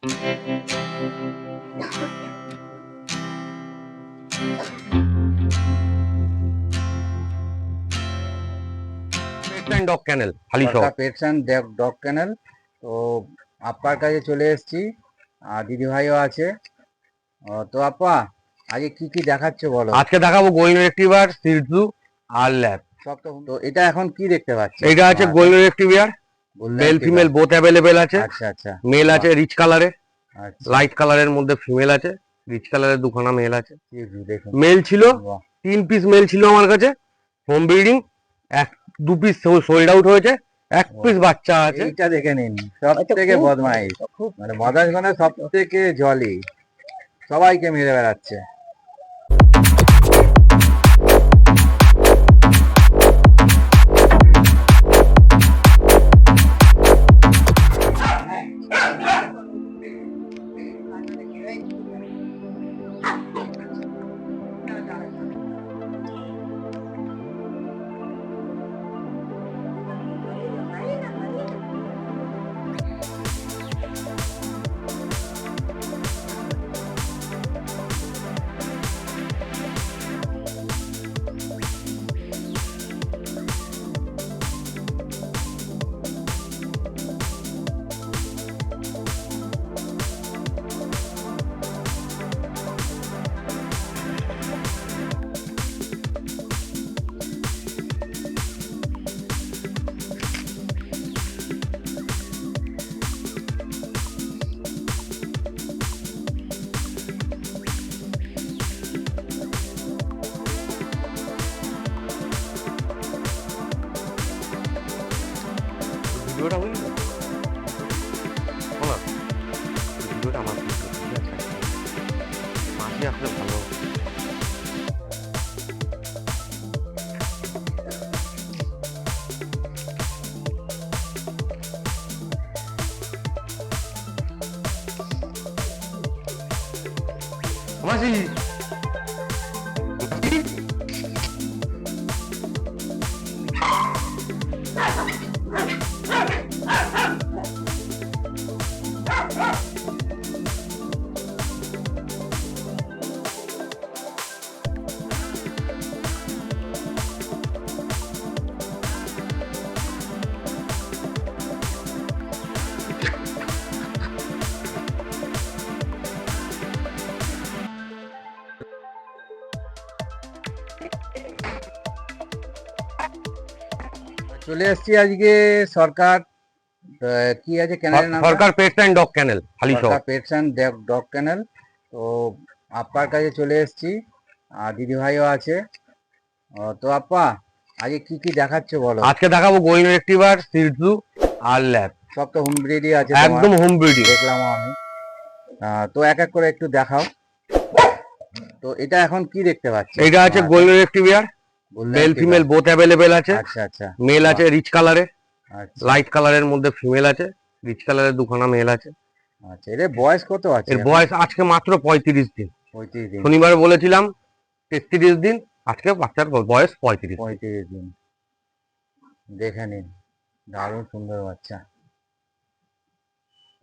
Dog kennel Halishahar. Pets and dog kennel. তো আপনার কাছে চলে এসেছি, আর দিদিভাইও আছে। তো আপা, আজকে কি কি দেখাচ্ছ বলো? আজকে দেখাবো গোল্ডেন রিট্রিভার, শিজু আর ল্যাব। সব তো এটা এখন কি দেখতে পাচ্ছি? এটা আছে golden retriever, male female both available আছে। আচ্ছা আচ্ছা। মেল আছে রিচ কালারে, আচ্ছা, লাইট কালারের মধ্যে ফিমেল আছে, রিচ কালারের দুখানা মেল আছে। দেখুন। মেল ছিল বাহ, 3 পিস মেল ছিল আমার কাছে, home breeding. 2 piece sold out হয়েছে, 1 পিস বাচ্চা আছে। এইটা দেখে নিন, সব থেকে বদমাইশ, মানে বদমাইশ মানে সব থেকে জলি, সবাইকে মেরে বেড়াচ্ছে। ভিডিওটা বুঝলি বলা, ভিডিওটা আমার মাসি আসলে ভালো। মাসি চলে এসেছি আজকে সরকার, কি আছে ক্যানেলের নাম? Sarkar pets and dog kennel Halishahar. Pets and dog kennel. তো আপনার কাছে চলে এসেছি, আর দিদিভাইও আছে। তো আপা, আজকে কি কি দেখাচ্ছ বলো? আজকে দেখাবো গোল্ডেন রিট্রিভার, শিজু আর ল্যাব। সব তো হোম ব্রিডই আছে, একদম হোম ব্রিডিং দেখলাম আমি। তো এক এক করে একটু দেখাও। তো এটা এখন কি দেখতে পাচ্ছি? এটা আছে golden retriever, male female both available আছে। আচ্ছা আচ্ছা। মেল আছে রিচ কালারে, আচ্ছা লাইট কালারের মধ্যে ফিমেল আছে, রিচ কালারের দুখানা মেল আছে। আচ্ছা, এর বয়স কত আছে? এর বয়স আজকে মাত্র 35 দিন। 35 দিন। শনিবার বলেছিলাম 33 দিন, আজকে বাচ্চার বয়স 35 দিন। দেখে নিন, দারুণ সুন্দর বাচ্চা।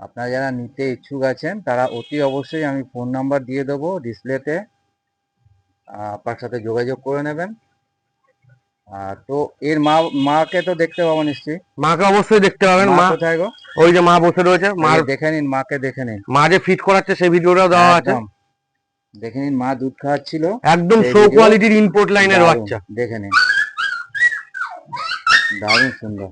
আপনারা যারা নিতে ইচ্ছুক আছেন তারা অতি অবশ্যই, আমি ফোন নাম্বার দিয়ে দেবো ডিসপ্লেতে, আপনার সাথে যোগাযোগ করে নেবেন। তো এর মাকে তো দেখতে পাবো নিশ্চয়ই? মাকে অবশ্যই দেখতে পাবেন। মা কোথায় গো? ওই যে মা বসে রয়েছে, মার দেখে নিন, মাকে দেখে নিন। মা যে ফিট করাচ্ছে সেই ভিডিওটাও দেওয়া আছে, দেখে নিন। মা দুধ খাওয়াচ্ছিল, একদম শো কোয়ালিটির ইম্পোর্ট লাইনের বাচ্চা। দেখে নিন, দারুণ সুন্দর।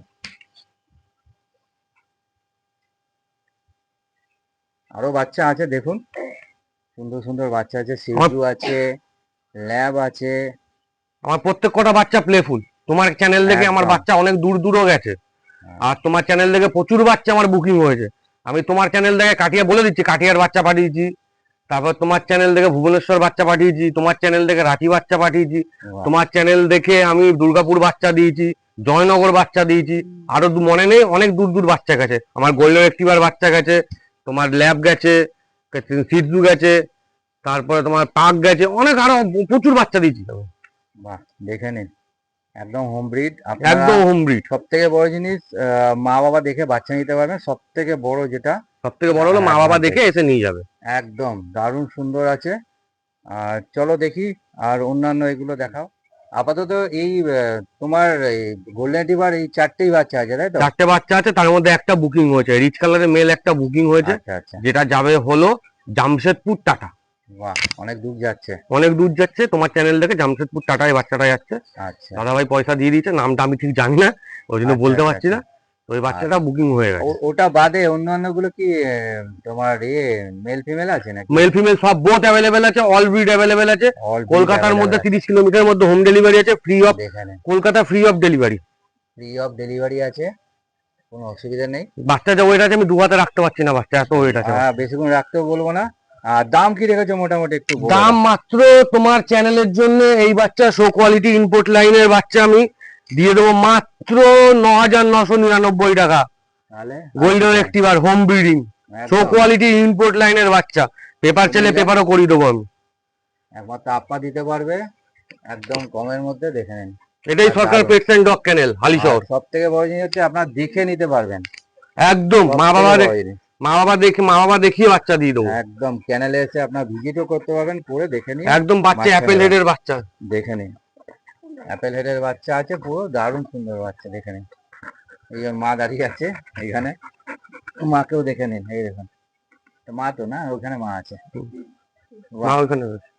আরো বাচ্চা আছে দেখুন, সুন্দর সুন্দর বাচ্চা আছে। সিজু আছে, ল্যাব আছে। আমার প্রত্যেক কটা বাচ্চা প্লেফুল। তোমার চ্যানেল দেখে আমার বাচ্চা অনেক দূর দূরও গেছে, আর তোমার চ্যানেল দেখে প্রচুর বাচ্চা আমার বুকিং হয়েছে। আমি তোমার চ্যানেল দেখে কাটিয়া বলে দিচ্ছি, কাটিয়ার বাচ্চা পাঠিয়েছি, তারপর তোমার চ্যানেল দেখে ভুবনেশ্বর বাচ্চা পাঠিয়েছি, তোমার চ্যানেল দেখে রাঁচি বাচ্চা পাঠিয়েছি, তোমার চ্যানেল দেখে আমি দুর্গাপুর বাচ্চা দিয়েছি, জয়নগর বাচ্চা দিয়েছি, আরো মনে নেই অনেক দূর দূর বাচ্চা গেছে। আমার গোল্ডেন রিট্রিভার বাচ্চা গেছে, তোমার ল্যাব গেছে, সিজু গেছে, তারপরে তোমার পাক গেছে, অনেক আরো প্রচুর বাচ্চা দিয়েছি। বাহ, দেখে নিন, একদম হোম ব্রিড। একদম হোম ব্রিড। সব থেকে বড় জিনিস, মা বাবা দেখে বাচ্চা নিতে পারবেন। সব থেকে বড় যেটা সব থেকে বড় হলো মা এক বাবা হাতে। দেখে এসে নিয়ে যাবে। একদম দারুণ সুন্দর আছে। আর চলো দেখি আর অন্যান্য এগুলো দেখাও। আপাতত এই তোমার গোল্ডেন রিট্রিভার এই 4টেই বাচ্চা আছে, তাই তো? 4টে বাচ্চা আছে, তার মধ্যে একটা বুকিং হয়েছে, রিচ কালারের মেল একটা বুকিং হয়েছে, আচ্ছা আচ্ছা। যেটা যাবে হলো জামশেদপুর টাটা। বাহ, অনেক দূর যাচ্ছে। অনেক দূর যাচ্ছে, তোমার চ্যানেল দেখে জামশেদপুর টাটায় বাচ্চাটা যাচ্ছে। আচ্ছা দাদা ভাই পয়সা দিয়ে দিয়েছে, নামটা আমি ঠিক জানি না, ওই জন্য আচ্ছা বলতে আচ্ছা পারছি আচ্ছা। না। তো ওই বাচ্চাটা আচ্ছা, বুকিং হয়ে গেছে। ওটা বাদে অন্যান্য গুলো কি তোমার মেল ফিমেল আছে নাকি? মেল ফিমেল সব বোথ অ্যাভেলেবেল আছে, অল ব্রিড অ্যাভেলেবেল আছে। অল ব্রিড কলকাতার মধ্যে অ্যাভেলেবেল আছে। 30 কিলোমিটার মধ্যে হোম ডেলিভারি আছে, ফ্রি অফ। দেখে নিন, Kolkata free of delivery. Free of delivery আছে, কোনো অসুবিধা নেই। বাচ্চা যে ওয়েট আছে আমি 2 হাতে রাখতে পারছি না, বাচ্চা এত ওয়েট আছে বাচ্চা। বেশিক্ষণ রাখতেও বলবো না। আর দাম কি রেখেছো মোটামুটি একটু বলে দাম দাও। মাত্র তোমার চ্যানেলের জন্য এই বাচ্চা শো কোয়ালিটি ইম্পোর্ট লাইনের বাচ্চা আমি দিয়ে দেবো মাত্র 9,999 টাকা। তাহলে আর কি গোল্ডেন চাই? রেক্টিভার হোম ব্রিডিং শো একদম। কোয়ালিটি ইম্পোর্ট লাইনের বাচ্চা, পেপার তুমি চাইলে নিলে পেপারও করিয়ে দেবো আমি। একমাত্র আপা দিতে পারবে, একদম কমের মধ্যে, দেখে নিন। এটাই আর সরকার দারুণ। পেটস অ্যান্ড ডগ ক্যানেল আর হালিশহর। সব থেকে বড় জিনিস হচ্ছে আপনার দেখে নিতে পারবেন, একদম সব মা থেকে বাবা বড় জিনিস। মা বাবা দেখিয়ে বাচ্চা দিয়ে দেবো। একদম চ্যানেলে এসে আপনার ভিজিটও করতে পারবেন, করে দেখে নিন। একদম বাচ্চা বাচ্চা অ্যাপেল নেবেন, হেডের বাচ্চা। দেখে নিন। অ্যাপেল হেডের বাচ্চা আছে, পুরো দারুণ সুন্দর বাচ্চা, দেখে নিন। এই যে মা দাঁড়িয়ে আছে এইখানে, মাকেও দেখে নিন, এই দেখুন। মা তো না, ওখানে মা আছে। মা বাহ, ওইখানে রয়েছে।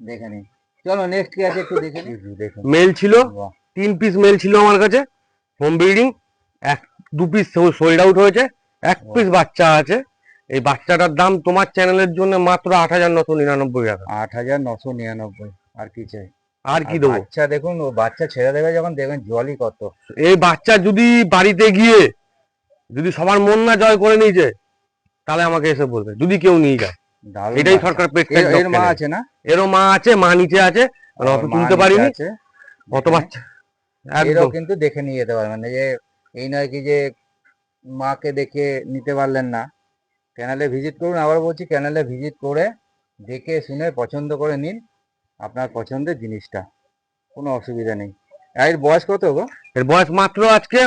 দেখে নিন। চলো নেক্সট কি আছে একটু দেখে নিন, দেখুন। মেল ছিল, বাহ, 3 পিস মেল ছিল আমার কাছে home breeding, 2 piece sold out হয়েছে, 1 পিস বাচ্চা আছে। এই বাচ্চাটার দাম তোমার চ্যানেলের জন্য মাত্র 8,999 টাকা। 8,999। আর কি চাই? আর আর কি দেবো? বাচ্চা দেখুন, ও বাচ্চা ছেড়ে দেবে যখন, দেখবেন জলই কত। এই বাচ্চা যদি বাড়িতে গিয়ে যদি সবার মন না জয় করে নিয়েছে, তাহলে আমাকে এসে বলবে, যদি কেউ নিয়ে যায়। দারুণ এটাই বাচ্চা। সরকার পেট অ্যান্ড ডগ এর মা ক্যানেল। আছে না? এরও মা আছে, মা নিচে আছে, মানে আর অত মা তুলতে নিচে পারিনি। আছে, অত দেখে নিন। বাচ্চা এরও একদম। কিন্তু দেখে নিয়ে যেতে পারবেন, এই যে এই নয় কি যে মাকে দেখে নিতে পারলেন না। চ্যানেলে ভিজিট করুন, আবার বলছি, চ্যানেলে ভিজিট করে দেখে শুনে পছন্দ করে নিন আপনার পছন্দের জিনিসটা, কোনো অসুবিধা নেই। আর এর বয়স কত গো? এর বয়স মাত্র আজকে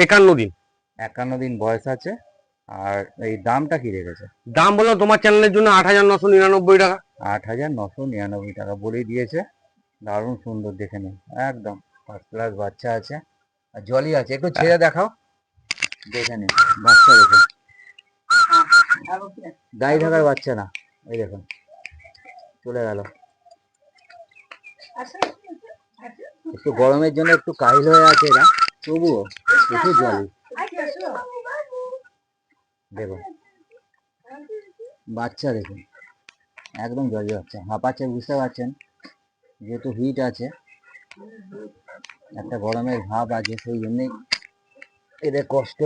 51 দিন। 51 দিন বয়স আছে। আর এই দামটা কি রেখেছে? দাম বললাম তোমার চ্যানেলের জন্য 8,999 টাকা। 8,999 বলেই দিয়েছে। দারুণ সুন্দর, দেখে নিন। একদম ফার্স্ট ক্লাস বাচ্চা আছে, আর জলই আছে। একটু ছেড়ে দেখাও, দেখে নিন। বাচ্চা দেখুন, দাঁড়িয়ে থাকার বাচ্চা না, এই দেখুন চলে গেল। একটু গরমের জন্য একটু কাহিল হয়ে আছে এরা, তবুও প্রচুর জলই। দেখুন বাচ্চা, দেখুন একদম জলই বাচ্চা, হাঁপাচ্ছে, বুঝতে পারছেন, যেহেতু হিট আছে, একটা গরমের ভাব আছে, সেই জন্যই এদের কষ্ট,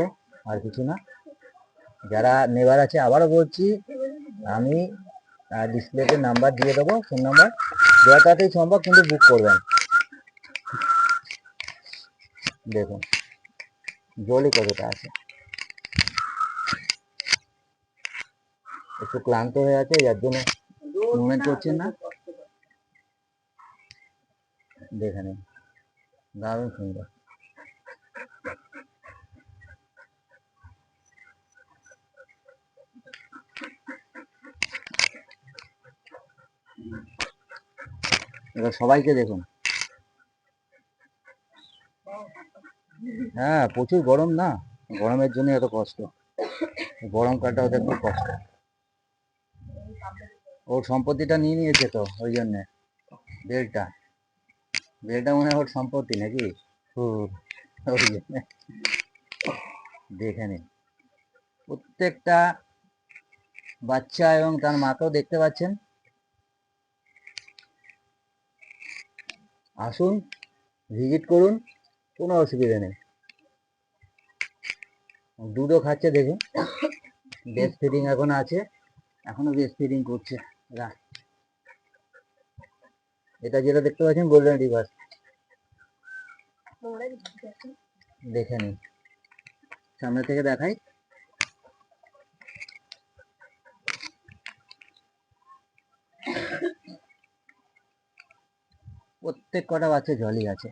আর কিছু না। যারা নেবার আছে, আবারও বলছি, আমি ডিসপ্লেতে নাম্বার দিয়ে দেবো, ফোন নাম্বার, যত তাড়াতাড়ি সম্ভব কিন্তু বুক করবেন। দেখুন জলই কতটা আছে, একটু ক্লান্ত হয়ে আছে, যার জন্য মুভমেন্ট করছেন না। দেখে নিন, দারুণ সুন্দর। এবার সবাইকে দেখুন। হ্যাঁ, প্রচুর গরম না, গরমের জন্য এত কষ্ট, গরমকালটা ওদের খুব কষ্ট। ওর সম্পত্তিটা নিয়ে নিয়েছে তো, ওই জন্যে বেলটা, বেলটা মনে হয় ওর সম্পত্তি নাকি, ওই জন্যে। দেখে নিন প্রত্যেকটা বাচ্চা, এবং তার মাকেও দেখতে পাচ্ছেন। আসুন, ভিজিট করুন, কোনো অসুবিধা নেই। দুধও খাচ্ছে, দেখুন ব্রেস্ট ফিডিং এখন আছে, এখনো ব্রেস্ট ফিডিং করছে এরা। এটা যেটা দেখতে পাচ্ছেন গোল্ডেন রিভার, দেখে নিন, সামনে থেকে দেখাই। প্রত্যেক কটা বাচ্চা জলই আছে,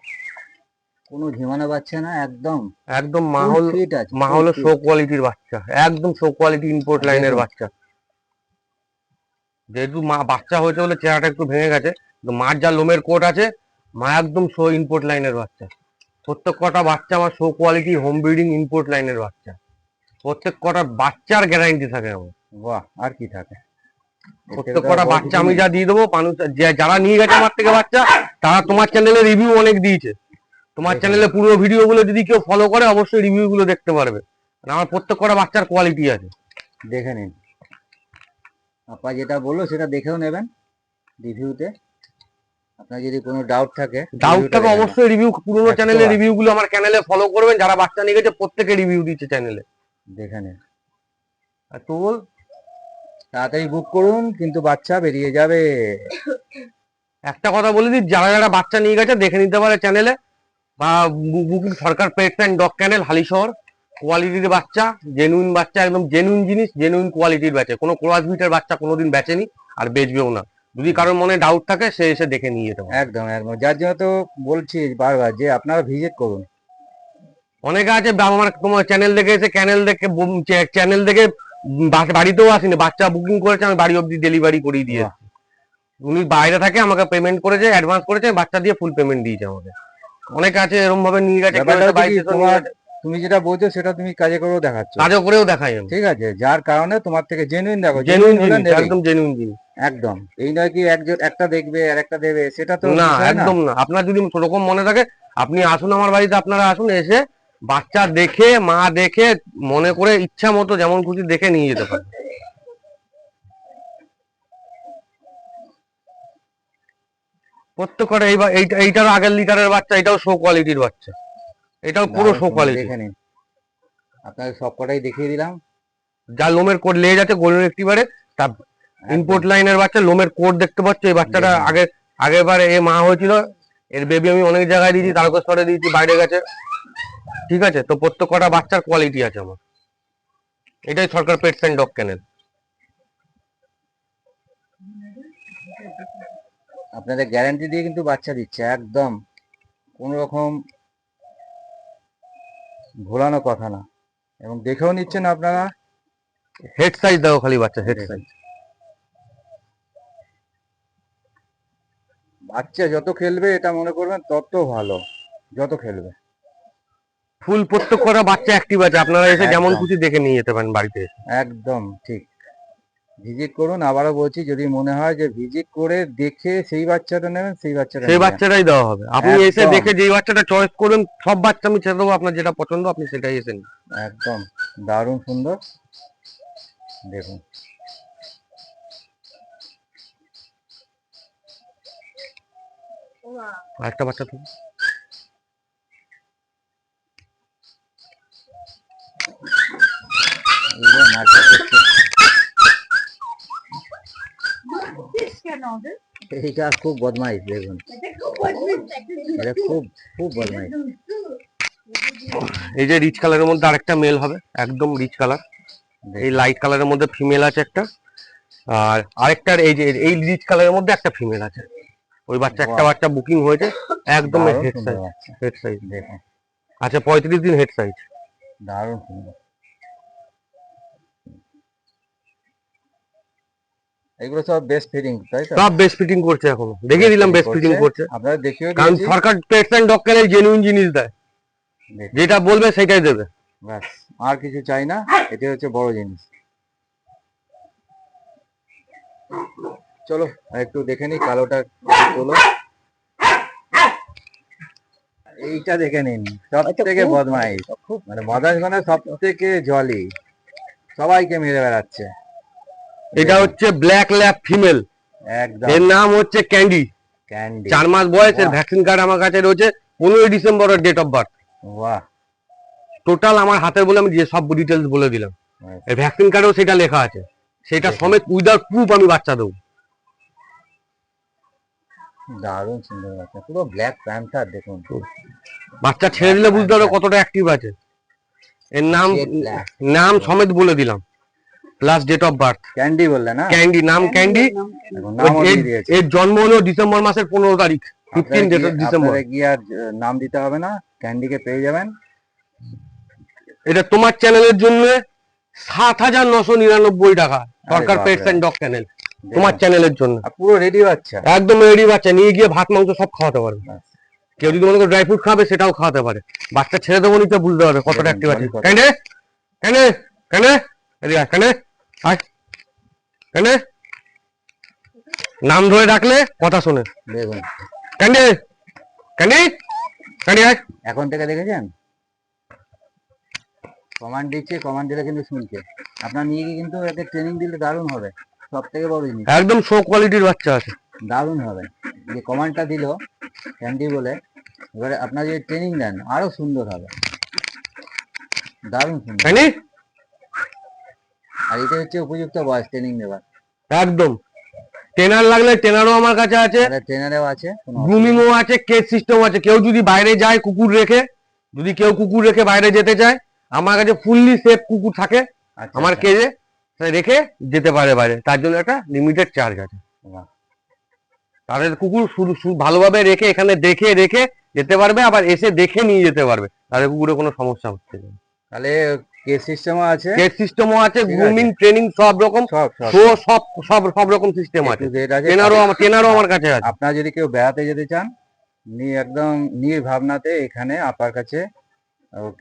কোনো ঝিমানো বাচ্চা না, একদম একদম ফিট আছে, মা হলো শো কোয়ালিটির বাচ্চা, একদম শো কোয়ালিটি ইম্পোর্ট লাইনের বাচ্চা। যেহেতু মা বাচ্চা হয়েছে বলে চেহারাটা একটু ভেঙে গেছে, তো মার যা লোমের কোট আছে, মা একদম শো ইম্পোর্ট লাইনের বাচ্চা। প্রত্যেক কটা বাচ্চা আমার show quality home breeding import লাইনের বাচ্চা। প্রত্যেক কটা বাচ্চার গ্যারান্টি থাকে আমার। বাহ, আর কি থাকে? প্রত্যেক কটা বাচ্চা আমি যা দিয়ে দেবো, মানুষ যারা নিয়ে গেছে আমার থেকে বাচ্চা, তারা তোমার চ্যানেলে রিভিউ অনেক দিয়েছে। তোমার চ্যানেলে পুরো ভিডিও গুলো যদি কেউ ফলো করে, অবশ্যই রিভিউ গুলো দেখতে পারবে। আমার প্রত্যেক কটা বাচ্চার কোয়ালিটি আছে, দেখে নিন। আপা যেটা বললো সেটা দেখেও নেবেন রিভিউতে। আপনার যদি কোনো ডাউট থাকে অবশ্যই রিভিউ, পুরোনো চ্যানেলের রিভিউ গুলো আমার চ্যানেলে ফলো করবেন। যারা বাচ্চা নিয়ে গেছে প্রত্যেকে রিভিউ দিচ্ছে চ্যানেলে, দেখে নিন। আর তো বল তাড়াতাড়ি বুক করুন, কিন্তু বাচ্চা বেরিয়ে যাবে। একটা কথা বলে দিই, যারা যারা বাচ্চা নিয়ে গেছে দেখে নিতে পারে চ্যানেলে, বা booking Sarkar pets and dog kennel, Halishahar. কোয়ালিটির বাচ্চা, জেনুইন বাচ্চা, একদম জেনুইন জিনিস, জেনুইন কোয়ালিটির বাচ্চা। কোনো ক্রস বিটের বাচ্চা কোনোদিন বেচেনি আর বেচবেও না। যদি কারোর মনে ডাউট থাকে, সে এসে দেখে নিয়ে যেতে পারে। একদম একদম, যার জন্য তো বলছি বারবার যে আপনারা ভিজিট করুন। অনেকে আছে আমার তোমার চ্যানেল দেখে এসে চ্যানেল দেখে বাড়িতেও আসেনি, বাচ্চা বুকিং করেছে, আমি বাড়ি অব্দি ডেলিভারি করিয়ে দিয়েছি। উনি বাইরে থাকে, আমাকে পেমেন্ট করেছে, অ্যাডভান্স করেছে, বাচ্চা দিয়ে ফুল পেমেন্ট দিয়েছে আমাকে। অনেকে আছে এরকম ভাবে নিয়ে গেছে। তুমি যেটা বলছো সেটা তুমি কাজে করেও দেখাচ্ছ, কাজও করেও দেখাই আমি। ঠিক আছে, যার কারণে তোমার থেকে জেনুইন দেখো, জেনুইন জিনিস, একদম জেনুইন জিনিস। একদম, এই নয় কি একজন একটা দেখবে আর একটা দেবে, সেটা তো না, একদম না। আপনার যদি সেরকম মনে থাকে, আপনি আসুন আমার বাড়িতে, আপনারা আসুন, এসে বাচ্চা দেখে, মা দেখে, মনে করে ইচ্ছা মতো যেমন খুশি দেখে নিয়ে যেতে পারেন। প্রত্যেকটা এইটার আগের লিটারের বাচ্চা, এটাও শো কোয়ালিটির বাচ্চা, এটাও পুরো শো কোয়ালিটি। দেখে নিন, আপনাকে সবকটাই দেখিয়ে দিলাম। যা লোমের কোট লেজ আছে গোল্ডেন রেক্টিভারে, তার ইম্পোর্ট লাইনের বাচ্চা, লোমের কোট দেখতে পাচ্ছ। এই বাচ্চাটা আগেরবার এ মা হয়েছিল, এর বেবি আমি অনেক জায়গায় দিয়েছি, তারকেশ্বরে দিয়েছি, বাইরে গেছে, ঠিক আছে। তো প্রত্যেক কটা বাচ্চার কোয়ালিটি আছে আমার। এটাই সরকার পেটস অ্যান্ড ডগ ক্যানেল। আপনাদের গ্যারান্টি দিয়ে কিন্তু বাচ্চা দিচ্ছে, একদম কোনো রকম ভোলানো কথা না, এবং দেখেও নিচ্ছেন আপনারা। হেড সাইজ দাও খালি, বাচ্চা হেড সাইজ। বাচ্চা যত খেলবে এটা মনে করবেন তত ভালো, যত খেলবে। ফুল প্রত্যেক কটা বাচ্চা অ্যাক্টিভ আছে, আপনারা এসে যেমন খুশি দেখে নিয়ে যেতে পারেন বাড়িতে এসে। একদম ঠিক, ভিজিট করুন। আবারও বলছি, যদি মনে হয় যে ভিজিট করে দেখে সেই বাচ্চাটা নেবেন, সেই বাচ্চাটাই দেওয়া হবে। আপনি এসে দেখে যেই বাচ্চাটা চয়েস করবেন, সব বাচ্চা আমি ছেড়ে দেবো, আপনার যেটা পছন্দ আপনি সেটাই এসে নিন। একদম দারুণ সুন্দর, দেখুন। একটা বাচ্চা তো এইটা খুব বদমাইশ, দেখুন, এটা খুব খুব বদমাইশ। এই যে রিচ কালারের মধ্যে আরেকটা মেল হবে, একদম রিচ কালার। এই লাইট কালারের মধ্যে ফিমেল আছে একটা, আর আরেকটার এই যে এই রিচ কালারের মধ্যে একটা ফিমেল আছে। ওই বাচ্চা, একটা বাচ্চা বুকিং হয়েছে, একদম হেড সাইজ। হেড সাইজ দেখুন, আচ্ছা 35 দিন হেড সাইজ, দারুণ সুন্দর। এগুলো সব বেস্ট ফিটিং, তাই তো? সব বেস্ট ফিটিং করছে, এখনো দেখিয়ে দিলাম বেস্ট ফিটিং করছে। আপনারা দেখিয়ে দিয়েছি, কারণ Sarkar pets and dog kennel genuine জিনিস দেয়, যেটা বলবে সেটাই দেবে, ব্যাস, আর কিছু চাই না। এটা হচ্ছে বড় জিনিস। চলো একটু দেখে নি কালোটা, তোলো। এইটা দেখে নিন, সব থেকে বদমাইশ, মানে বদমাইশ মানে সব থেকে জলি, সবাইকে মেরে বেড়াচ্ছে। এটা হচ্ছে ব্ল্যাক ল্যাব ফিমেল, একদম। এর নাম হচ্ছে ক্যান্ডি। 4 মাস বয়স, এর ভ্যাকসিন কার্ড আমার কাছে রয়েছে, 15 ডিসেম্বরের ডেট অফ বার্থ। বাহ, টোটাল আমার হাতের বলে আমি যে সব ডিটেলস বলে দিলাম। এই ভ্যাকসিন কার্ডেও সেটা লেখা আছে, সেটা সমেত উইদাউট প্রুফ আমি বাচ্চা দেবো। দারুণ সুন্দর বাচ্চা, পুরো ব্ল্যাক প্যান্থার, দেখুন। বাচ্চা ছেড়ে দিলে বুঝতে পারো কতটা অ্যাক্টিভ আছে। এর নাম সমেত বলে দিলাম, plus date of birth. Candy বললে না? ক্যান্ডি, নাম ক্যান্ডি। এর জন্ম হলো ডিসেম্বর মাসের 15 তারিখ, 15 ডিসেম্বর। কি আর নাম দিতে হবে না, ক্যান্ডিকে পেয়ে যাবেন। এটা তোমার চ্যানেলের জন্য 7,999 টাকা, সরকার বাপরে পেটস অ্যান্ড ডগ চ্যানেল, দেখুন, তোমার চ্যানেলের জন্য আর পুরো রেডি বাচ্চা। একদম রেডি বাচ্চা, নিয়ে গিয়ে ভাত মাংস সব খাওয়াতে পারবে। ব্যাস। কেউ যদি মনে করে ড্রাই ফ্রুট খাবে সেটাও খাওয়াতে পারে। বাচ্চা ছেড়ে দেবো নিতে বুঝতে পারবে কতটা দেখুন, অ্যাক্টিভ আছে। বডি কত। কেনে কেনে কেনে এদিকে আয়, কেনে আয়, কেনে নাম ধরে ডাকলে কথা শোনে। দেখুন কেনে কেনে কেনে আয়। এখন থেকে দেখেছেন কমান্ড দিচ্ছে, কমান্ড দিলে কিন্তু শুনছে। আপনার নিয়ে গিয়ে কিন্তু একে ট্রেনিং দিলে দারুণ হবে। সব থেকে বড় জিনিস, একদম শো কোয়ালিটির বাচ্চা আছে, দারুণ হবে। যে কমান্ডটা দিল ক্যান্ডি বলে, এবারে আপনার যদি ট্রেনিং দেন আরো সুন্দর হবে, দারুণ সুন্দর। কেনে আর এটা হচ্ছে উপযুক্ত বয়স ট্রেনিং দেওয়ার। একদম। ট্রেনার লাগলে ট্রেনারও আমার কাছে আছে, ট্রেনারেও আছে, কোনো গ্রুমিংও আছে, কেস সিস্টেম আছে। কেউ যদি বাইরে যায় কুকুর রেখে, যদি কেউ কুকুর রেখে বাইরে যেতে চায়, আমার কাছে ফুললি সেফ কুকুর থাকে আচ্ছা, আমার আচ্ছা। কেজে, রেখে যেতে পারে বাইরে। তার জন্য একটা লিমিটেড চার্জ আছে। বাহ। তাদের কুকুর শুধু ভালোভাবে রেখে এখানে দেখে রেখে যেতে পারবে, আবার এসে দেখে নিয়ে যেতে পারবে, তাদের কুকুরের কোনো সমস্যা হচ্ছে না। তাহলে কেস সিস্টেমও আছে, কেস সিস্টেমও আছে, ঠিক আছে। গ্রুমিং ট্রেনিং সব রকম, সব সব শো সব সব সব রকম সিস্টেম A আছে। to Z আছে। ট্রেনারও আমার কাছে আছে। আপনারা যদি কেউ বেড়াতে যেতে চান, একদম নির্ভাবনাতে এখানে আপনার কাছে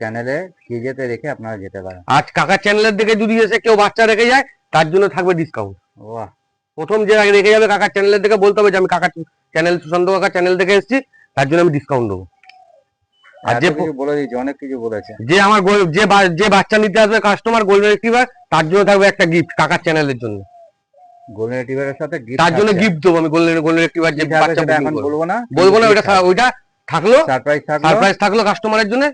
ক্যানেলে কেজেতে রেখে আপনারা যেতে পারেন। আজ কাকার চ্যানেলের দিকে যদি এসে কেউ বাচ্চা রেখে যায়, তার জন্য থাকবে ডিসকাউন্ট। বাহ। প্রথম যে রেখে যাবে কাকার চ্যানেলের দিকে, বলতে হবে যে আমি কাকার চ্যানেল, সুশান্ত কাকার চ্যানেল থেকে এসেছি, তার জন্য আমি ডিসকাউন্ট দেবো। আর যে এত কিছু বলে দিয়েছে, অনেক কিছু বলেছে। যে আমার যে বাচ্চা নিতে আসবে কাস্টমার গোল্ডেন রিট্রিভার, তার জন্য থাকবে একটা গিফট কাকার চ্যানেলের জন্য। গোল্ডেন রিট্রিভারের সাথে গিফট, তার জন্য গিফট দেবো আমি। গোল্ডেন রিট্রিভার যে বাচ্চা এখন বলবো না, বলবো না, ওইটা থাকলো, সারপ্রাইজ থাকলো। সারপ্রাইজ থাকলো কাস্টমারের জন্য।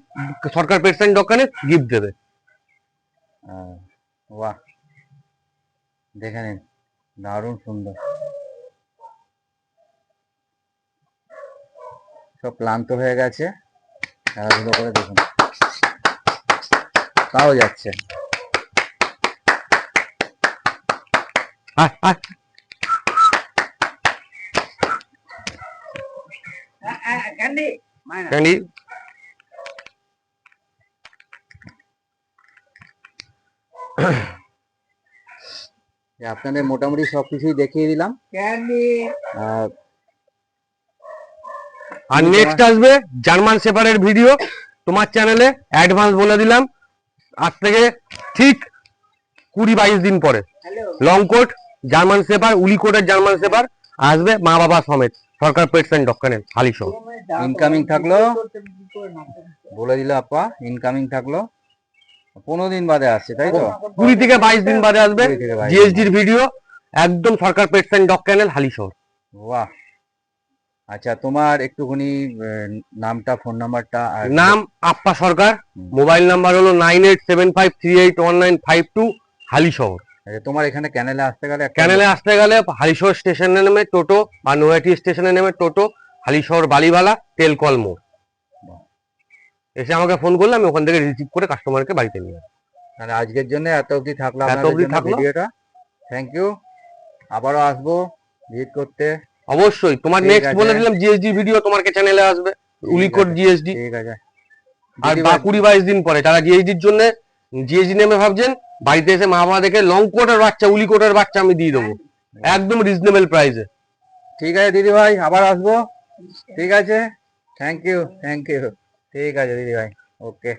Sarkar pets and dog channel gift দেবে। বাহ, দেখে নিন, দারুণ সুন্দর। সব ক্লান্ত হয়ে গেছে খেলাধুলো করে, দেখুন তাও যাচ্ছে। আয়, আয়। ক্যান্ডি আপনাদের মোটামুটি সবকিছুই দেখিয়ে দিলাম। আর আর নেক্সট আসবে জার্মান শেফার্ডের ভিডিও তোমার চ্যানেলে, অ্যাডভান্স বলে দিলাম। আজ থেকে ঠিক 20-22 দিন পরে লং কোট জার্মান শেফার্ড, উলি কোটের জার্মান শেফার্ড আসবে মা বাবা সমেত, Sarkar pets and dog channel Halishahar. Incoming থাকলো, বলে দিল আপা, ইনকামিং থাকলো 15 দিন বাদে আসছে, তাই তো? 20 থেকে 22 দিন বাদে আসবে 20 থেকে 22 দিন জিএসডির ভিডিও, একদম Sarkar pets and dog channel Halishahar. বাহ। আচ্ছা, তোমার একটুখানি নামটা, ফোন নাম্বারটা আর নাম আপ্পা সরকার, মোবাইল নাম্বার হলো 9875381952, হালিশহর। তোমার এখানে ক্যানেলে আসতে গেলে ক্যানেলে আসতে গেলে হালিশহর স্টেশনে নেমে টোটো, বা নৈহাটি স্টেশনে নেমে টোটো, হালিশহর বালিবালা তেলকল মোড় এসে আমাকে ফোন করলে আমি ওখান থেকে রিসিভ করে কাস্টমারকে বাড়িতে নিয়ে আসবো। তাহলে আজকের জন্য এত অবধি থাকলো, এত অবধি থাকলো ভিডিওটা। থ্যাংক ইউ, আবারও আসবো ভিজিট করতে। অবশ্যই। তোমার ঠিক নেক্সট আছে। বলে দিলাম জিএসডি ভিডিও তোমার চ্যানেলে আসবে, উলিকোট জিএসডি। ঠিক আছে। আর দিদি বা ভাই- 20-22 দিন পরে যারা জিএসডির জন্য জিএসডি নেমে ভাবছেন, বাড়িতে এসে মা বাবা দেখে লং কোটের বাচ্চা, উলি কোটের বাচ্চা আমি দিয়ে দেবো একদম রিজনেবল প্রাইসে। ঠিক আছে দিদি ভাই, আবার আসবো। ঠিক আছে, থ্যাংক ইউ, থ্যাংক ইউ। ঠিক আছে দিদি ভাই, ওকে।